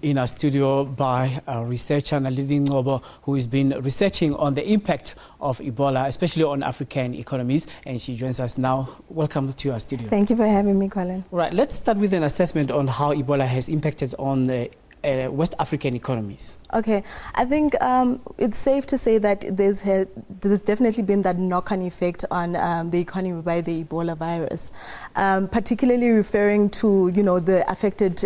in our studio by a researcher, Naledi Ngobo, who has been researching on the impact of Ebola, especially on African economies, and she joins us now. Welcome to our studio. Thank you for having me, Colin. All right, let's start with an assessment on how Ebola has impacted on the West African economies. Okay, I think it's safe to say that there's definitely been that knock-on effect on the economy by the Ebola virus, particularly referring to, you know, the affected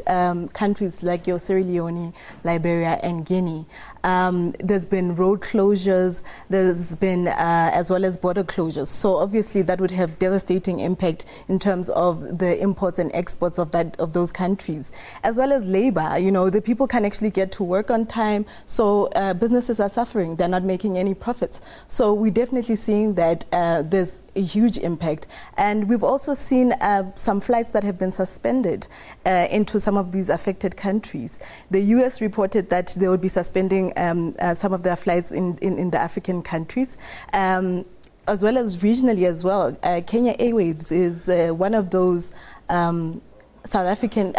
countries like your Sierra Leone, Liberia, and Guinea. There's been road closures, there's been as well as border closures. So obviously that would have devastating impact in terms of the imports and exports of those countries, as well as labor. You know, the people can actually get to work on time. So businesses are suffering, they're not making any profits. So we're definitely seeing that there's a huge impact. And we've also seen some flights that have been suspended into some of these affected countries. The US reported that they would be suspending some of their flights in the African countries. As well as regionally as well. Kenya Airways is one of those South African,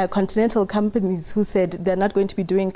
continental companies who said they're not going to be doing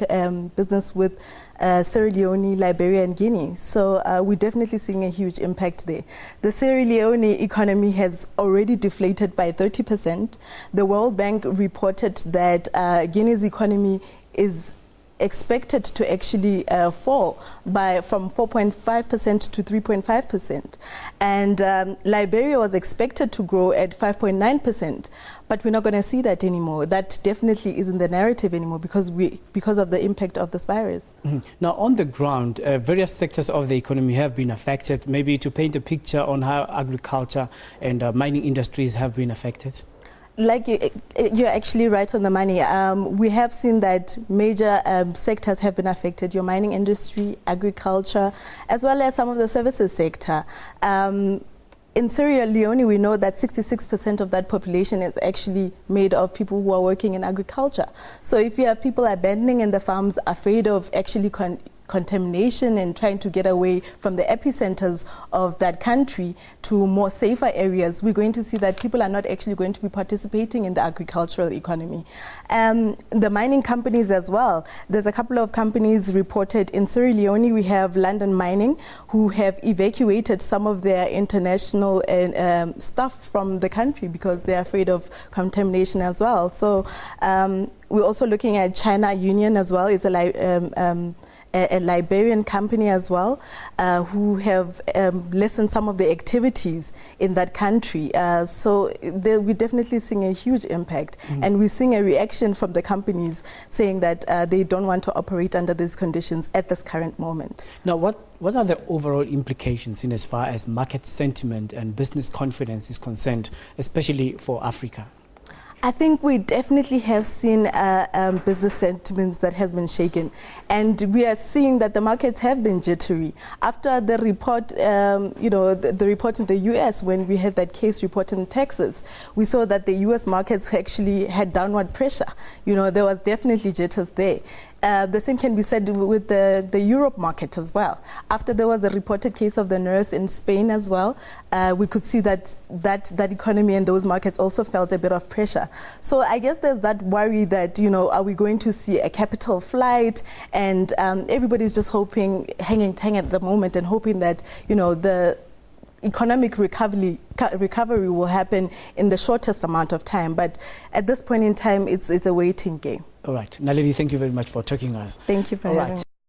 business with Sierra Leone, Liberia, and Guinea. So we're definitely seeing a huge impact there. The Sierra Leone economy has already deflated by 30%. The World Bank reported that Guinea's economy is expected to actually fall from 4.5% to 3.5%. And Liberia was expected to grow at 5.9%, but we're not going to see that anymore. That definitely isn't the narrative anymore because of the impact of this virus. Mm-hmm. Now, on the ground, various sectors of the economy have been affected. Maybe to paint a picture on how agriculture and mining industries have been affected. Like you're actually right on the money. We have seen that major sectors have been affected, your mining industry, agriculture, as well as some of the services sector. In Sierra Leone, we know that 66% of that population is actually made of people who are working in agriculture. So if you have people abandoning in the farms, afraid of actually contamination and trying to get away from the epicenters of that country to more safer areas, we're going to see that people are not actually going to be participating in the agricultural economy. The mining companies as well. There's a couple of companies reported in Sierra Leone. We have London Mining, who have evacuated some of their international staff from the country because they're afraid of contamination as well. So we're also looking at China Union as well. It's a Liberian company as well, who have lessened some of the activities in that country. So we're definitely seeing a huge impact. Mm-hmm. And we're seeing a reaction from the companies saying that they don't want to operate under these conditions at this current moment. Now, what are the overall implications in as far as market sentiment and business confidence is concerned, especially for Africa? I think we definitely have seen business sentiments that has been shaken, and we are seeing that the markets have been jittery. After the report, the report in the US, when we had that case report in Texas, we saw that the US markets actually had downward pressure. You know, there was definitely jitters there. The same can be said with the Europe market as well. After there was a reported case of the nurse in Spain as well, we could see that economy and those markets also felt a bit of pressure. So I guess there's that worry that, you know, are we going to see a capital flight? And everybody's just hoping, hanging tang at the moment and hoping that, you know, the economic recovery will happen in the shortest amount of time. But at this point in time, it's a waiting game. All right. Naledi, thank you very much for talking to us. Thank you for having me.